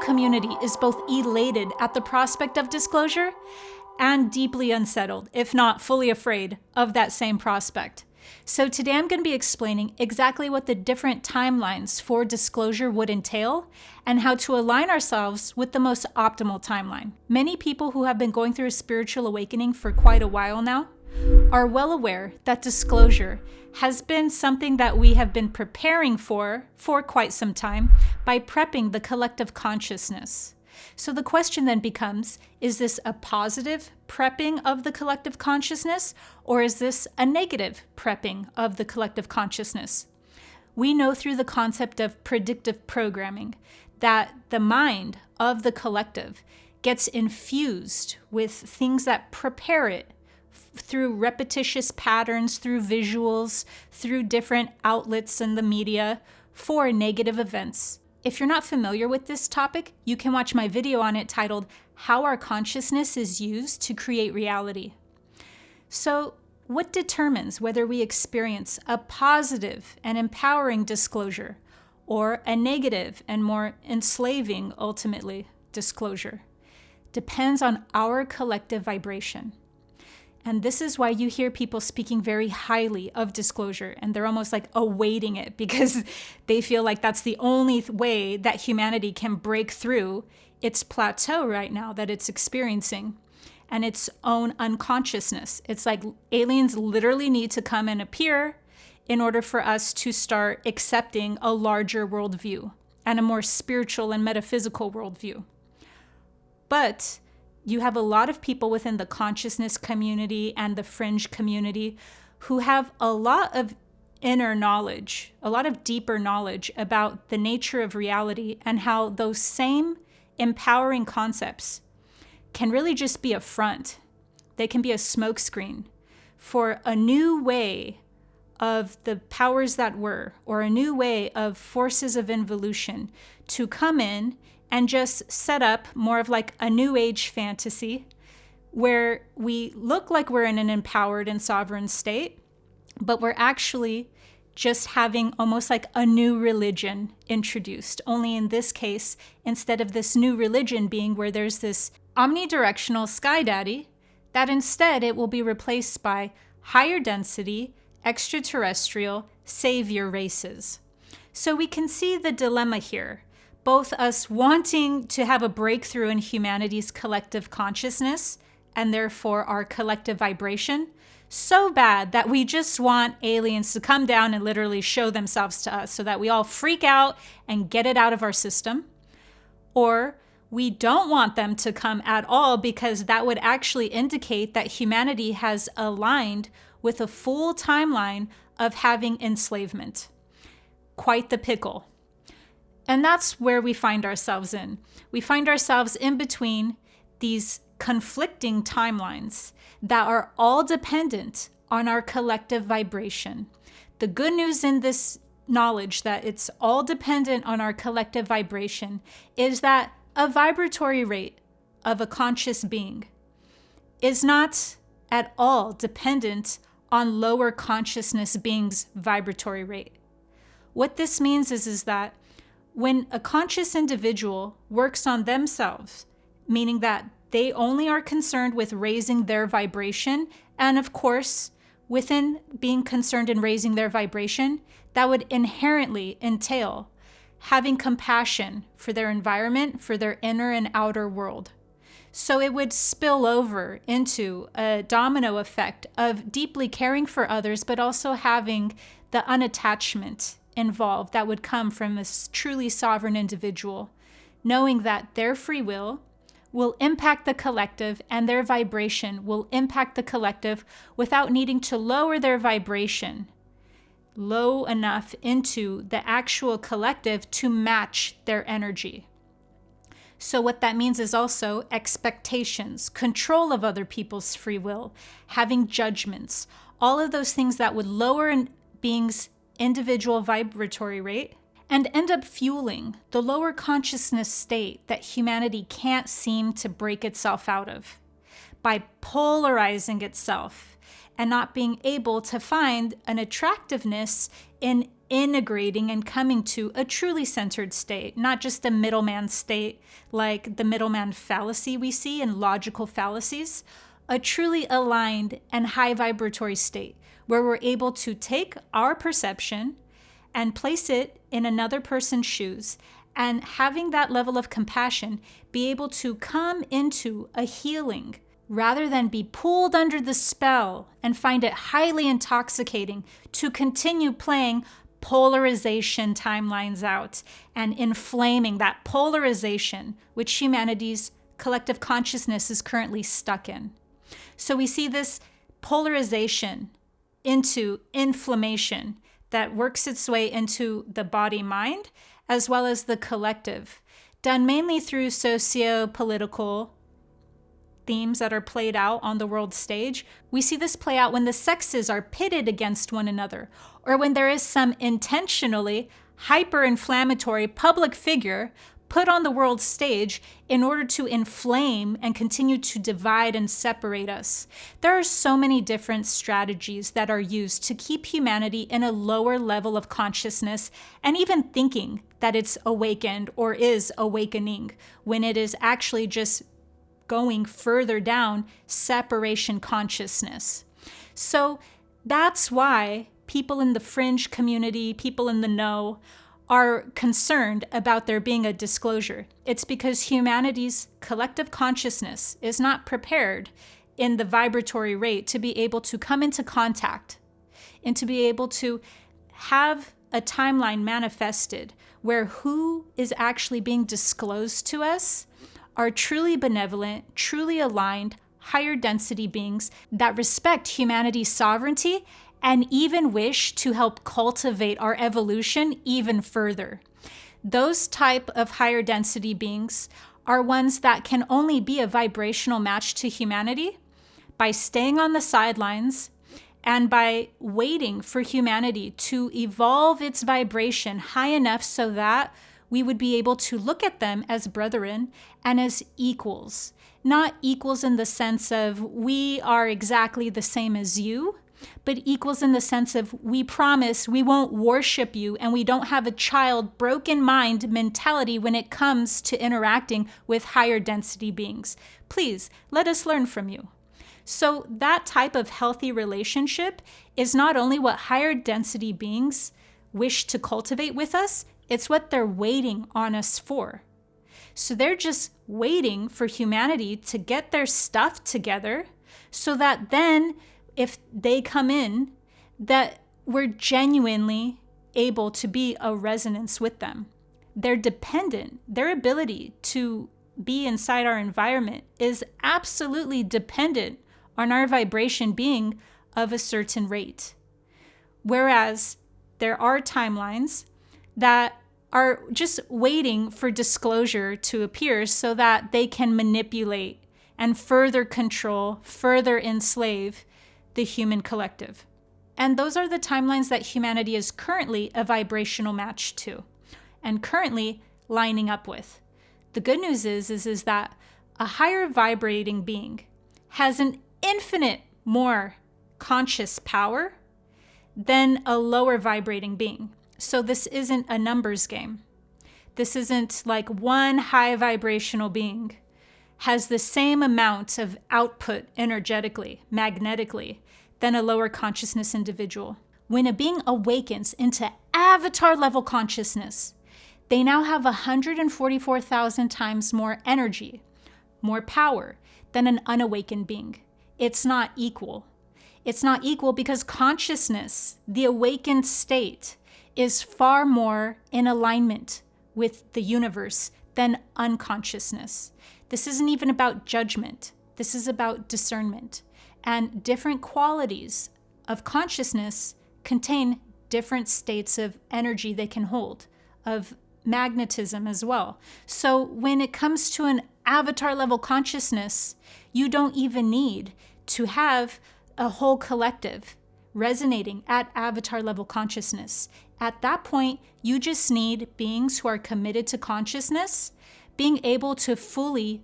community is both elated at the prospect of disclosure and deeply unsettled, if not fully afraid, of that same prospect. So today I'm going to be explaining exactly what the different timelines for disclosure would entail and how to align ourselves with the most optimal timeline. Many people who have been going through a spiritual awakening for quite a while now are well aware that disclosure has been something that we have been preparing for quite some time by prepping the collective consciousness. So the question then becomes, is this a positive prepping of the collective consciousness, or is this a negative prepping of the collective consciousness? We know through the concept of predictive programming that the mind of the collective gets infused with things that prepare it through repetitious patterns, through visuals, through different outlets in the media for negative events. If you're not familiar with this topic, you can watch my video on it titled, How Our Consciousness is Used to Create Reality. So, what determines whether we experience a positive and empowering disclosure or a negative and more enslaving, ultimately, disclosure? Depends on our collective vibration. And this is why you hear people speaking very highly of disclosure, and they're almost like awaiting it because they feel like that's the only way that humanity can break through its plateau right now that it's experiencing and its own unconsciousness. It's like aliens literally need to come and appear in order for us to start accepting a larger worldview and a more spiritual and metaphysical worldview. But you have a lot of people within the consciousness community and the fringe community who have a lot of inner knowledge, a lot of deeper knowledge about the nature of reality and how those same empowering concepts can really just be a front. They can be a smokescreen for a new way of the powers that were, or a new way of forces of involution to come in and just set up more of like a new age fantasy where we look like we're in an empowered and sovereign state, but we're actually just having almost like a new religion introduced. Only in this case, instead of this new religion being where there's this omnidirectional sky daddy, that instead it will be replaced by higher density, extraterrestrial savior races. So we can see the dilemma here. Both us wanting to have a breakthrough in humanity's collective consciousness and therefore our collective vibration so bad that we just want aliens to come down and literally show themselves to us so that we all freak out and get it out of our system. Or we don't want them to come at all because that would actually indicate that humanity has aligned with a full timeline of having enslavement. Quite the pickle. And that's where we find ourselves in. We find ourselves in between these conflicting timelines that are all dependent on our collective vibration. The good news in this knowledge that it's all dependent on our collective vibration is that a vibratory rate of a conscious being is not at all dependent on lower consciousness beings' vibratory rate. What this means is that when a conscious individual works on themselves, meaning that they only are concerned with raising their vibration, and of course, within being concerned in raising their vibration, that would inherently entail having compassion for their environment, for their inner and outer world. So it would spill over into a domino effect of deeply caring for others, but also having the unattachment involved that would come from a truly sovereign individual, knowing that their free will impact the collective and their vibration will impact the collective without needing to lower their vibration low enough into the actual collective to match their energy. So what that means is also expectations, control of other people's free will, having judgments, all of those things that would lower a being's individual vibratory rate and end up fueling the lower consciousness state that humanity can't seem to break itself out of. by polarizing itself and not being able to find an attractiveness in integrating and coming to a truly centered state, not just a middleman state like the middleman fallacy we see in logical fallacies, a truly aligned and high vibratory state where we're able to take our perception and place it in another person's shoes, and having that level of compassion, be able to come into a healing rather than be pulled under the spell and find it highly intoxicating to continue playing polarization timelines out and inflaming that polarization which humanity's collective consciousness is currently stuck in. So we see this polarization into inflammation that works its way into the body-mind as well as the collective, done mainly through socio-political themes that are played out on the world stage. We see this play out when the sexes are pitted against one another, or when there is some intentionally hyper-inflammatory public figure put on the world stage in order to inflame and continue to divide and separate us. There are so many different strategies that are used to keep humanity in a lower level of consciousness and even thinking that it's awakened or is awakening when it is actually just going further down separation consciousness. So that's why people in the fringe community, people in the know, are concerned about there being a disclosure. It's because humanity's collective consciousness is not prepared in the vibratory rate to be able to come into contact and to be able to have a timeline manifested where who is actually being disclosed to us are truly benevolent, truly aligned, higher density beings that respect humanity's sovereignty and even wish to help cultivate our evolution even further. Those type of higher density beings are ones that can only be a vibrational match to humanity by staying on the sidelines and by waiting for humanity to evolve its vibration high enough so that we would be able to look at them as brethren and as equals. Not equals in the sense of we are exactly the same as you, but equals in the sense of we promise we won't worship you and we don't have a child broken mind mentality when it comes to interacting with higher density beings. Please, let us learn from you. So that type of healthy relationship is not only what higher density beings wish to cultivate with us, it's what they're waiting on us for. So they're just waiting for humanity to get their stuff together so that then if they come in, that we're genuinely able to be a resonance with them. They're dependent. Their ability to be inside our environment is absolutely dependent on our vibration being of a certain rate. Whereas there are timelines that are just waiting for disclosure to appear so that they can manipulate and further control, further enslave the human collective. And those are the timelines that humanity is currently a vibrational match to and currently lining up with. The good news is that a higher vibrating being has an infinite more conscious power than a lower vibrating being. So this isn't a numbers game. This isn't like one high vibrational being has the same amount of output energetically, magnetically, than a lower consciousness individual. When a being awakens into avatar level consciousness, they now have 144,000 times more energy, more power than an unawakened being. It's not equal. It's not equal because consciousness, the awakened state, is far more in alignment with the universe than unconsciousness. This isn't even about judgment. This is about discernment. And different qualities of consciousness contain different states of energy they can hold, of magnetism as well. So when it comes to an avatar level consciousness, you don't even need to have a whole collective resonating at avatar level consciousness. At that point, you just need beings who are committed to consciousness, being able to fully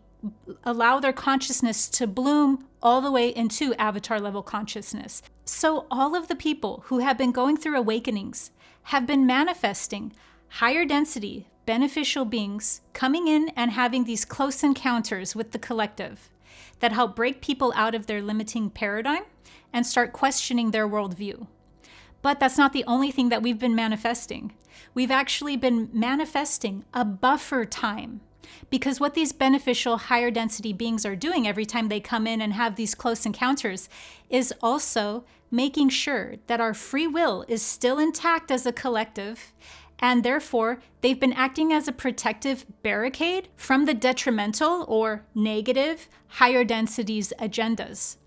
allow their consciousness to bloom all the way into avatar level consciousness. So all of the people who have been going through awakenings have been manifesting higher density, beneficial beings coming in and having these close encounters with the collective that help break people out of their limiting paradigm and start questioning their worldview. But that's not the only thing that we've been manifesting. We've actually been manifesting a buffer time, because what these beneficial higher density beings are doing every time they come in and have these close encounters is also making sure that our free will is still intact as a collective, and therefore they've been acting as a protective barricade from the detrimental or negative higher densities agendas.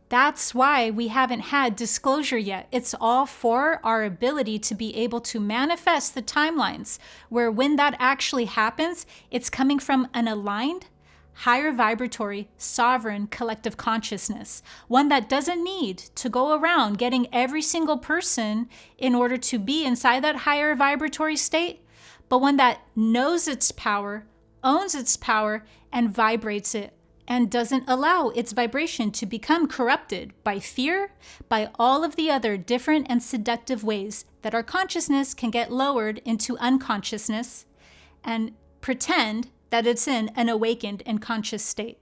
That's why we haven't had disclosure yet. It's all for our ability to be able to manifest the timelines where when that actually happens, it's coming from an aligned, higher vibratory, sovereign collective consciousness, one that doesn't need to go around getting every single person in order to be inside that higher vibratory state, but one that knows its power, owns its power, and vibrates it, and doesn't allow its vibration to become corrupted by fear, by all of the other different and seductive ways that our consciousness can get lowered into unconsciousness and pretend that it's in an awakened and conscious state.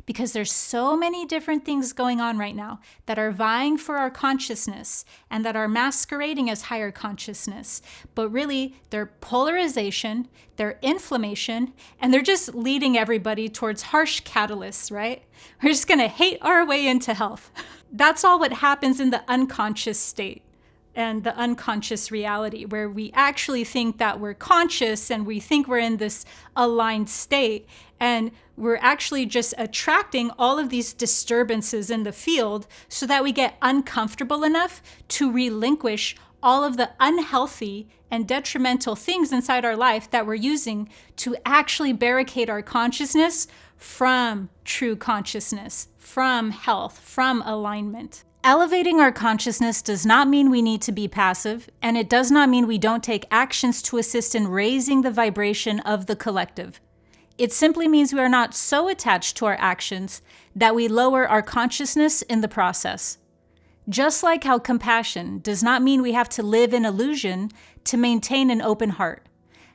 Because there's so many different things going on right now that are vying for our consciousness and that are masquerading as higher consciousness. But really, they're polarization, they're inflammation, and they're just leading everybody towards harsh catalysts, right? We're just gonna hate our way into health. That's all what happens in the unconscious state and the unconscious reality, where we actually think that we're conscious and we think we're in this aligned state, and we're actually just attracting all of these disturbances in the field so that we get uncomfortable enough to relinquish all of the unhealthy and detrimental things inside our life that we're using to actually barricade our consciousness from true consciousness, from health, from alignment. Elevating our consciousness does not mean we need to be passive, and it does not mean we don't take actions to assist in raising the vibration of the collective. It simply means we are not so attached to our actions that we lower our consciousness in the process. Just like how compassion does not mean we have to live in illusion to maintain an open heart,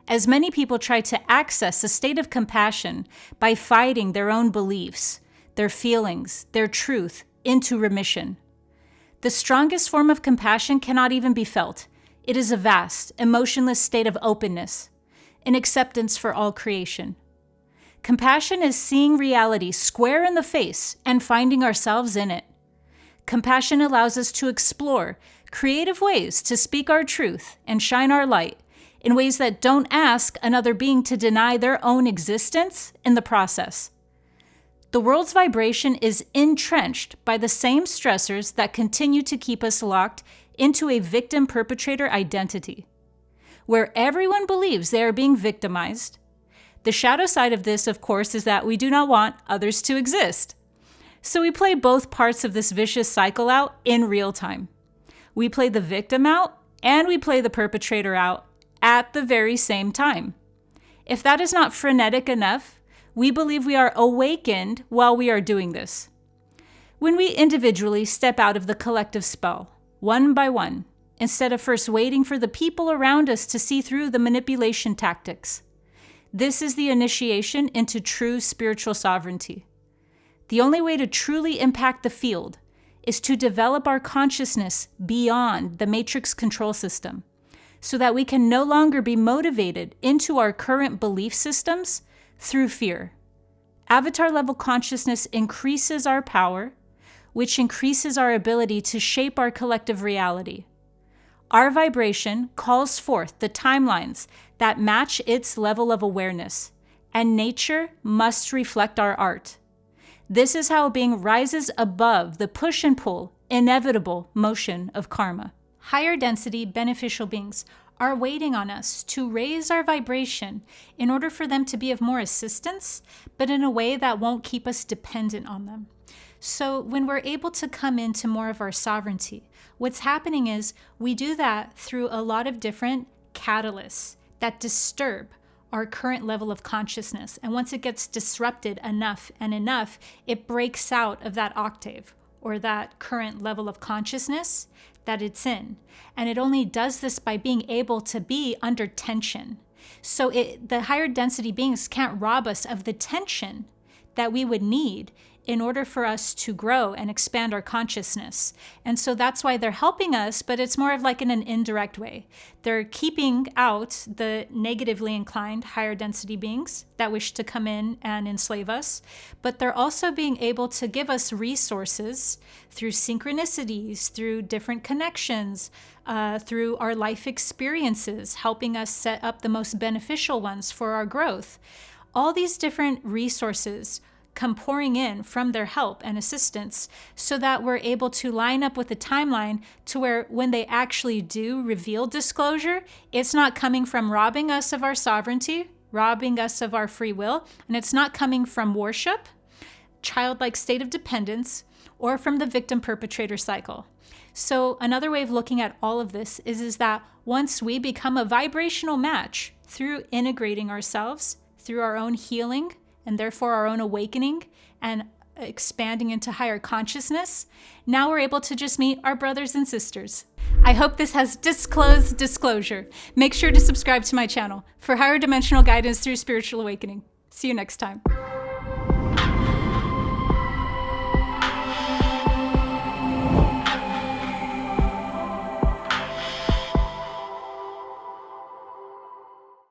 as many people try to access a state of compassion by fighting their own beliefs, their feelings, their truth into remission. The strongest form of compassion cannot even be felt. It is a vast, emotionless state of openness, an acceptance for all creation. Compassion is seeing reality square in the face and finding ourselves in it. Compassion allows us to explore creative ways to speak our truth and shine our light in ways that don't ask another being to deny their own existence in the process. The world's vibration is entrenched by the same stressors that continue to keep us locked into a victim-perpetrator identity, where everyone believes they are being victimized. The shadow side of this, of course, is that we do not want others to exist. So we play both parts of this vicious cycle out in real time. We play the victim out and we play the perpetrator out at the very same time. If that is not frenetic enough, we believe we are awakened while we are doing this. When we individually step out of the collective spell, one by one, instead of first waiting for the people around us to see through the manipulation tactics, this is the initiation into true spiritual sovereignty. The only way to truly impact the field is to develop our consciousness beyond the matrix control system, so that we can no longer be motivated into our current belief systems through fear. Avatar level consciousness increases our power, which increases our ability to shape our collective reality. Our vibration calls forth the timelines that match its level of awareness, and nature must reflect our art. This is how a being rises above the push and pull, inevitable motion of karma. Higher density beneficial beings are waiting on us to raise our vibration in order for them to be of more assistance, but in a way that won't keep us dependent on them. So when we're able to come into more of our sovereignty, what's happening is we do that through a lot of different catalysts that disturb our current level of consciousness. And once it gets disrupted enough and enough, it breaks out of that octave or that current level of consciousness that it's in. And it only does this by being able to be under tension. So the higher density beings can't rob us of the tension that we would need in order for us to grow and expand our consciousness. And so that's why they're helping us, but it's more of like in an indirect way. They're keeping out the negatively inclined higher density beings that wish to come in and enslave us, but they're also being able to give us resources through synchronicities, through different connections, through our life experiences, helping us set up the most beneficial ones for our growth. All these different resources come pouring in from their help and assistance so that we're able to line up with the timeline to where when they actually do reveal disclosure, it's not coming from robbing us of our sovereignty, robbing us of our free will, and it's not coming from worship, childlike state of dependence, or from the victim-perpetrator cycle. So another way of looking at all of this is that once we become a vibrational match through integrating ourselves, through our own healing, and therefore our own awakening and expanding into higher consciousness, now we're able to just meet our brothers and sisters. I hope this has disclosed disclosure. Make sure to subscribe to my channel for higher dimensional guidance through spiritual awakening. See you next time.